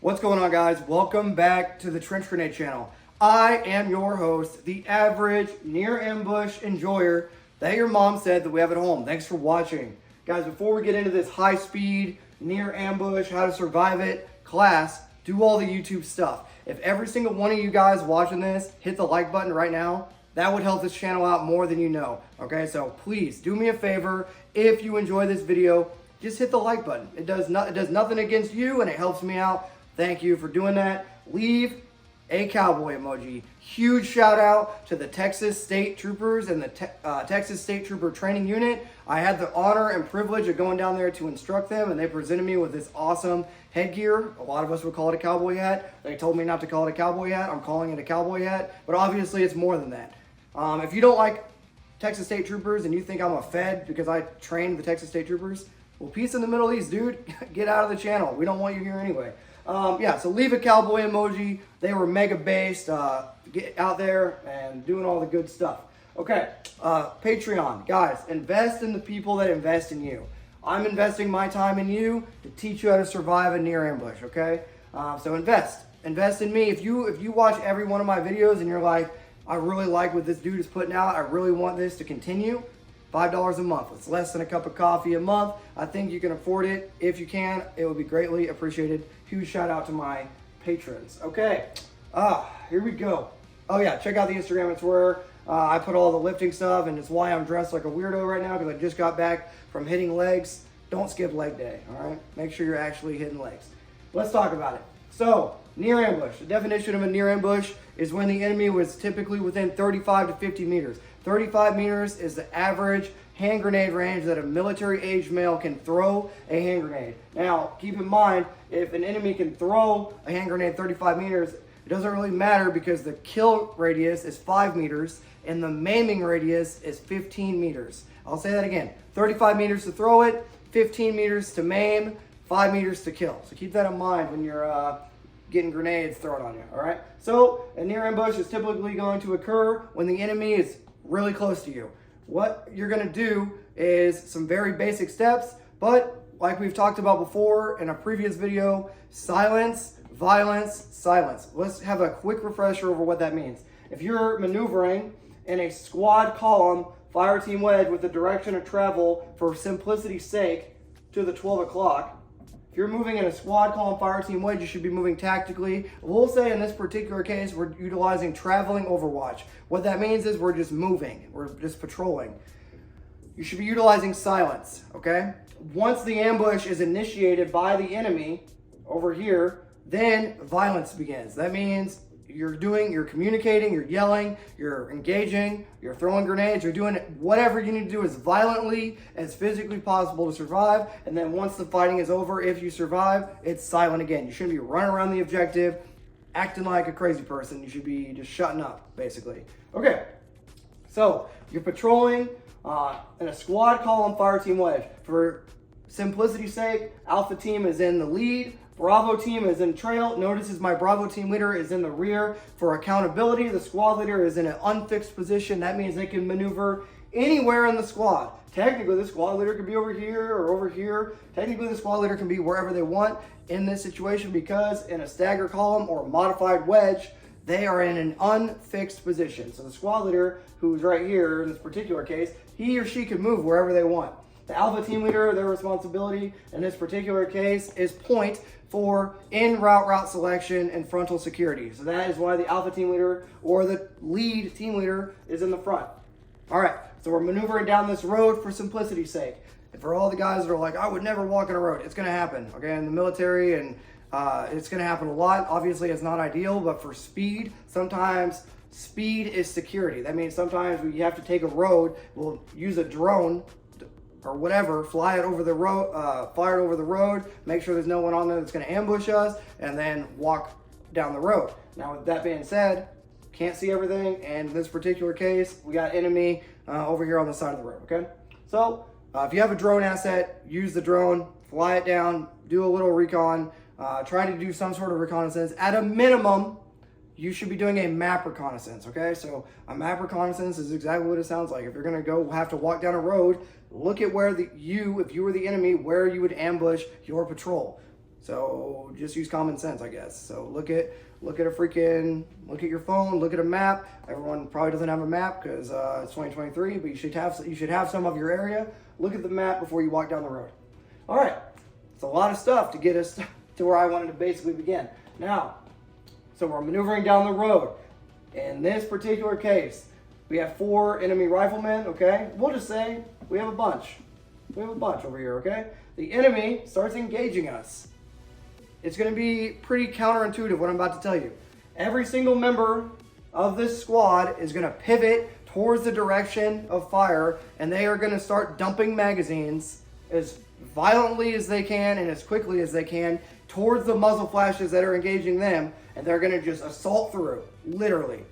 What's going on, guys? Welcome back to the Trench Grenade channel. I am your host, the average near ambush enjoyer that your mom said that we have at home. Thanks for watching. Guys, before we get into this high speed, near ambush, how to survive it class, do all the YouTube stuff. If every single one of you guys watching this hit the like button right now, that would help this channel out more than you know. Okay, so please do me a favor. If you enjoy this video, just hit the like button. It does nothing against you and it helps me out. Thank you for doing that. Leave a cowboy emoji. Huge shout out to the Texas State Troopers and the Texas State Trooper Training Unit. I had the honor and privilege of going down there to instruct them, and they presented me with this awesome headgear. A lot of us would call it a cowboy hat. They told me not to call it a cowboy hat. I'm calling it a cowboy hat, but obviously it's more than that. If you don't like Texas State Troopers and you think I'm a fed because I trained the Texas State Troopers, well, peace in the Middle East, dude. Get out of the channel. We don't want you here anyway. Yeah, so leave a cowboy emoji. They were mega based. Get out there and doing all the good stuff. Okay, Patreon. Guys, invest in the people that invest in you. I'm investing my time in you to teach you how to survive a near ambush, okay? So invest. Invest in me. If you watch every one of my videos and you're like, I really like what this dude is putting out, I really want this to continue, $5 a month. It's less than a cup of coffee a month. I think you can afford it. If you can, it would be greatly appreciated. Huge shout out to my patrons. Okay, here we go. Oh yeah, check out the Instagram. It's where I put all the lifting stuff, and it's why I'm dressed like a weirdo right now, because I just got back from hitting legs. Don't skip leg day, all right? Make sure you're actually hitting legs. Let's talk about it. So, near ambush. The definition of a near ambush is when the enemy was typically within 35 to 50 meters. 35 meters is the average hand grenade range that a military-aged male can throw a hand grenade. Now, keep in mind, if an enemy can throw a hand grenade 35 meters, it doesn't really matter because the kill radius is 5 meters and the maiming radius is 15 meters. I'll say that again. 35 meters to throw it, 15 meters to maim, 5 meters to kill. So keep that in mind when you're getting grenades thrown on you, all right? So a near ambush is typically going to occur when the enemy is really close to you. What you're gonna do is some very basic steps, but like we've talked about before in a previous video, silence, violence, silence. Let's have a quick refresher over what that means. If you're maneuvering in a squad column, fire team wedge with the direction of travel for simplicity's sake to the 12 o'clock, if you're moving in a squad column fire team wedge, you should be moving tactically. We'll say in this particular case, we're utilizing traveling overwatch. What that means is we're just moving. We're just patrolling. You should be utilizing silence, okay? Once the ambush is initiated by the enemy over here, then violence begins. That means you're communicating, you're yelling, you're engaging, you're throwing grenades, you're doing whatever you need to do as violently as physically possible to survive. And then once the fighting is over, if you survive, it's silent again. You shouldn't be running around the objective, acting like a crazy person. You should be just shutting up, basically. Okay, so you're patrolling in a squad column fire team wedge. For simplicity's sake, Alpha team is in the lead, Bravo team is in trail. Notice my Bravo team leader is in the rear. For accountability, the squad leader is in an unfixed position. That means they can maneuver anywhere in the squad. Technically, the squad leader could be over here or over here. Technically, the squad leader can be wherever they want in this situation, because in a stagger column or modified wedge, they are in an unfixed position. So the squad leader, who's right here in this particular case, he or she can move wherever they want. The Alpha team leader, their responsibility in this particular case is point for en route selection and frontal security. So that is why the Alpha team leader or the lead team leader is in the front. All right, so we're maneuvering down this road for simplicity's sake. And for all the guys that are like, I would never walk on a road, it's gonna happen, okay? In the military, and it's gonna happen a lot. Obviously, it's not ideal, but for speed, sometimes speed is security. That means sometimes we have to take a road, we'll use a drone or whatever, fly it over the road, make sure there's no one on there that's going to ambush us, and then walk down the road. Now, with that being said, can't see everything, and in this particular case, we got enemy over here on the side of the road, okay? So, if you have a drone asset, use the drone, fly it down, do a little recon, try to do some sort of reconnaissance. At a minimum, you should be doing a map reconnaissance, okay? So a map reconnaissance is exactly what it sounds like. If you're gonna have to walk down a road, look at where if you were the enemy, where you would ambush your patrol. So just use common sense, I guess. So look at your phone, look at a map. Everyone probably doesn't have a map because it's 2023, but you should have some of your area. Look at the map before you walk down the road. All right, it's a lot of stuff to get us to where I wanted to basically begin. Now, so we're maneuvering down the road. In this particular case, we have 4 enemy riflemen, okay? We'll just say we have a bunch. We have a bunch over here, okay? The enemy starts engaging us. It's going to be pretty counterintuitive what I'm about to tell you. Every single member of this squad is going to pivot towards the direction of fire, and they are going to start dumping magazines as violently as they can and as quickly as they can towards the muzzle flashes that are engaging them, and they're going to just assault through, literally.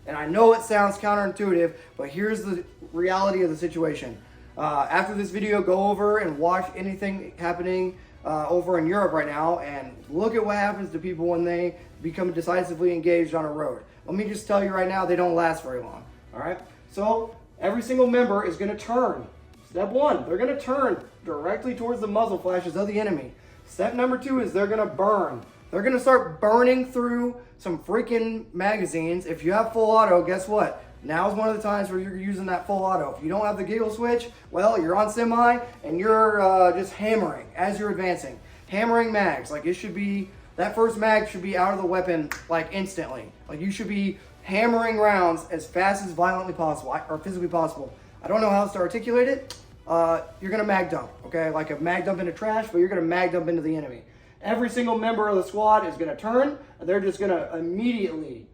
And I know it sounds counterintuitive, but here's the reality of the situation. After this video, go over and watch anything happening over in Europe right now, and look at what happens to people when they become decisively engaged on a road. Let me just tell you right now, they don't last very long. All right? So every single member is going to turn. Step 1, they're going to turn directly towards the muzzle flashes of the enemy. Step number 2 is they're going to burn. They're going to start burning through some freaking magazines. If you have full auto, guess what? Now's one of the times where you're using that full auto. If you don't have the giggle switch, well, you're on semi and you're just hammering as you're advancing. Hammering mags. Like, it should be, that first mag should be out of the weapon like instantly. Like, you should be hammering rounds as fast as violently possible or physically possible. I don't know how else to articulate it. You're going to mag dump, okay? Like a mag dump into trash, but you're going to mag dump into the enemy. Every single member of the squad is going to turn, and they're just going to immediately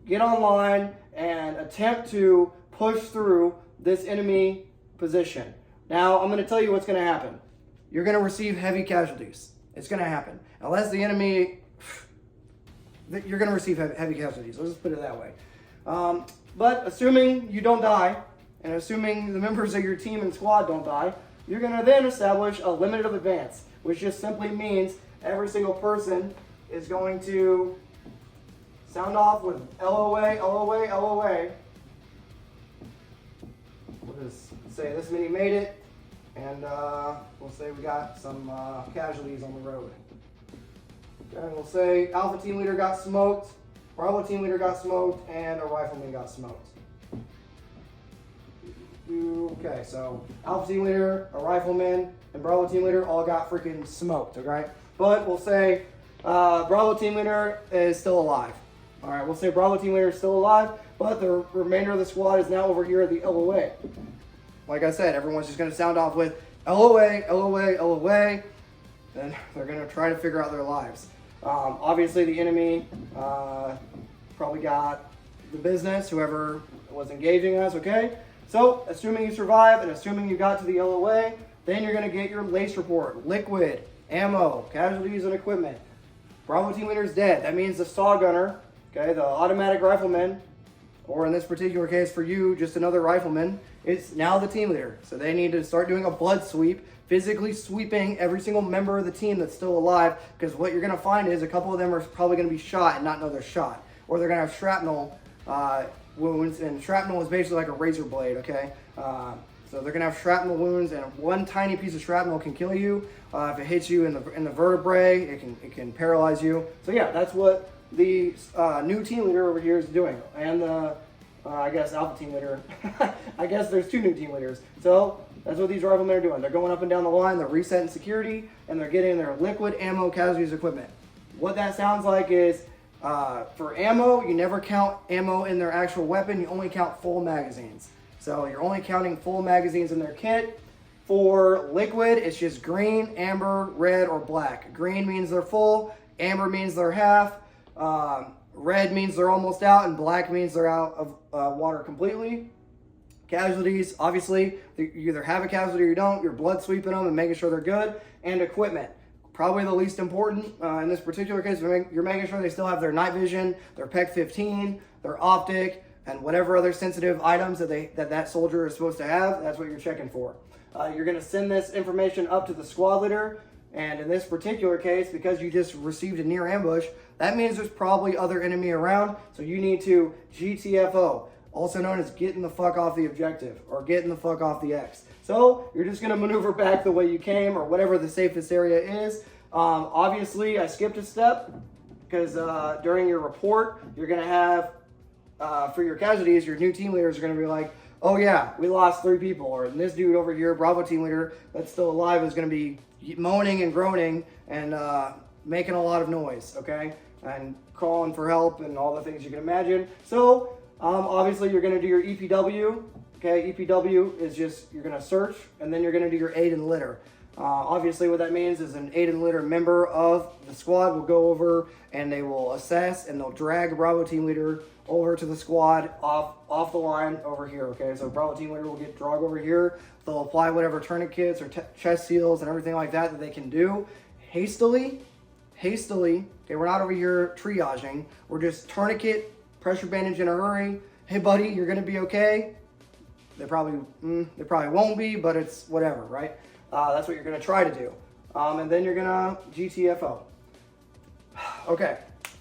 get online and attempt to push through this enemy position. Now, I'm going to tell you what's going to happen. You're going to receive heavy casualties. It's going to happen. Unless the enemy, you're going to receive heavy casualties. Let's just put it that way. But assuming you don't die, and assuming the members of your team and squad don't die, you're going to then establish a limit of advance, which just simply means every single person is going to sound off with LOA, LOA, LOA. We'll just say this many made it, and we'll say we got some casualties on the road. Okay, we'll say Alpha Team Leader got smoked, Bravo Team Leader got smoked, and a Rifleman got smoked. Okay, so Alpha Team Leader, a Rifleman, and Bravo Team Leader all got freaking smoked, okay? But we'll say Bravo Team Leader is still alive. All right, we'll say Bravo Team Leader is still alive, but the remainder of the squad is now over here at the LOA. Like I said, everyone's just going to sound off with LOA, LOA, LOA, and they're going to try to figure out their lives. Obviously, the enemy probably got the business, whoever was engaging us, okay? So, assuming you survive and assuming you got to the LOA, then you're going to get your LACE report, liquid, ammo, casualties, and equipment. Bravo Team Leader is dead. That means the saw gunner, okay, the automatic rifleman, or in this particular case for you, just another rifleman, is now the team leader. So they need to start doing a blood sweep, physically sweeping every single member of the team that's still alive, because what you're going to find is a couple of them are probably going to be shot and not know they're shot. Or they're going to have shrapnel wounds, and shrapnel is basically like a razor blade, okay? So they're going to have shrapnel wounds, and one tiny piece of shrapnel can kill you. If it hits you in the vertebrae, it can paralyze you. So yeah, that's what the new team leader over here is doing. And the, I guess, Alpha Team Leader. I guess there's 2 new team leaders. So that's what these riflemen are doing. They're going up and down the line, they're resetting security, and they're getting their liquid ammo casualties equipment. What that sounds like is, for ammo, you never count ammo in their actual weapon, you only count full magazines. So you're only counting full magazines in their kit. For liquid, it's just green, amber, red, or black. Green means they're full, amber means they're half, red means they're almost out, and black means they're out of water completely. Casualties, obviously, you either have a casualty or you don't. You're blood sweeping them and making sure they're good. And equipment, probably the least important in this particular case. You're making sure they still have their night vision, their PEC 15, their optic, and whatever other sensitive items that soldier is supposed to have. That's what you're checking for. You're going to send this information up to the squad leader, and in this particular case, because you just received a near ambush, that means there's probably other enemy around, so you need to GTFO, also known as getting the fuck off the objective, or getting the fuck off the X. So you're just going to maneuver back the way you came, or whatever the safest area is. Obviously, I skipped a step because during your report, you're going to have, for your casualties, your new team leaders are going to be like, oh yeah, we lost 3 people, or this dude over here, Bravo team leader, that's still alive, is going to be moaning and groaning and making a lot of noise, okay? And calling for help and all the things you can imagine. So, obviously, you're going to do your EPW. Okay, EPW is just, you're going to search, and then you're going to do your aid and litter. Obviously, what that means is an aid and litter member of the squad will go over and they will assess and they'll drag a Bravo team leader over to the squad off the line over here. Okay, so Bravo team leader will get dragged over here. They'll apply whatever tourniquets or chest seals and everything like that they can do hastily. Okay, we're not over here triaging. We're just tourniquet, pressure bandage in a hurry. Hey, buddy, you're gonna be okay. They probably won't be, but it's whatever, right? That's what you're gonna try to do, and then you're gonna GTFO. Okay,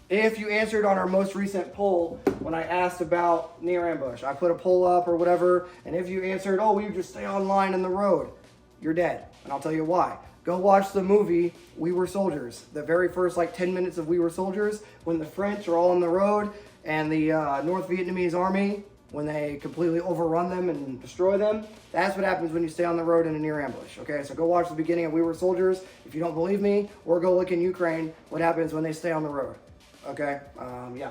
if you answered on our most recent poll when I asked about near ambush, I put a poll up or whatever, and if you answered, oh, we just stay online in the road, you're dead, and I'll tell you why. Go watch the movie We Were Soldiers. The very first 10 minutes of We Were Soldiers, when the French are all on the road and the North Vietnamese army, when they completely overrun them and destroy them, that's what happens when you stay on the road in a near ambush. Okay, so go watch the beginning of We Were Soldiers if you don't believe me, or go look in Ukraine what happens when they stay on the road. Okay, yeah.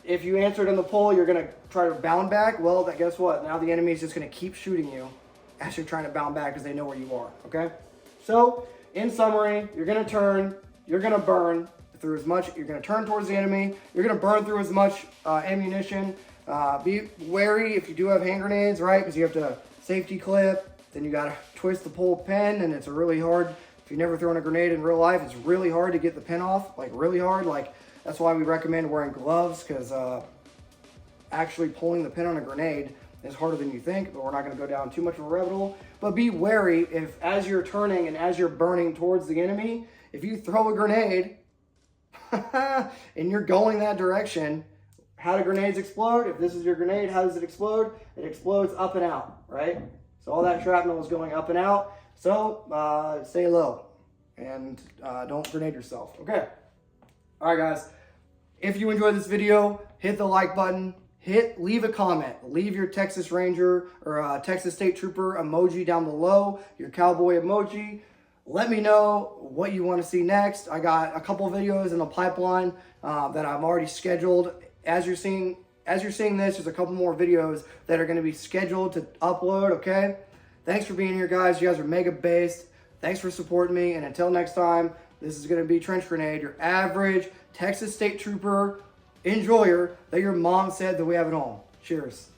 If you answered in the poll, you're gonna try to bound back. Well, guess what? Now the enemy is just gonna keep shooting you as you're trying to bound back because they know where you are. Okay, so in summary, you're gonna turn, you're gonna burn through as much, you're going to turn towards the enemy, you're going to burn through as much ammunition. Be wary if you do have hand grenades, right? Because you have to safety clip, then you got to twist the pull pin, and it's really hard. If you've never thrown a grenade in real life, it's really hard to get the pin off, really hard. That's why we recommend wearing gloves, because actually pulling the pin on a grenade is harder than you think, but we're not going to go down too much of a rabbit hole. But be wary if, as you're turning and as you're burning towards the enemy, if you throw a grenade and you're going that direction, how do grenades explode? If this is your grenade, how does it explode? It explodes up and out, right? So all that shrapnel is going up and out. So stay low and don't grenade yourself. Okay. All right, guys. If you enjoyed this video, hit the like button. Leave a comment. Leave your Texas Ranger or Texas State Trooper emoji down below, your cowboy emoji. Let me know what you want to see next. I got a couple videos in the pipeline that I've already scheduled. As you're seeing this, there's a couple more videos that are going to be scheduled to upload, okay? Thanks for being here, guys. You guys are mega based. Thanks for supporting me. And until next time, this is going to be Trench Grenade, your average Texas State Trooper enjoyer that your mom said that we have at home. Cheers.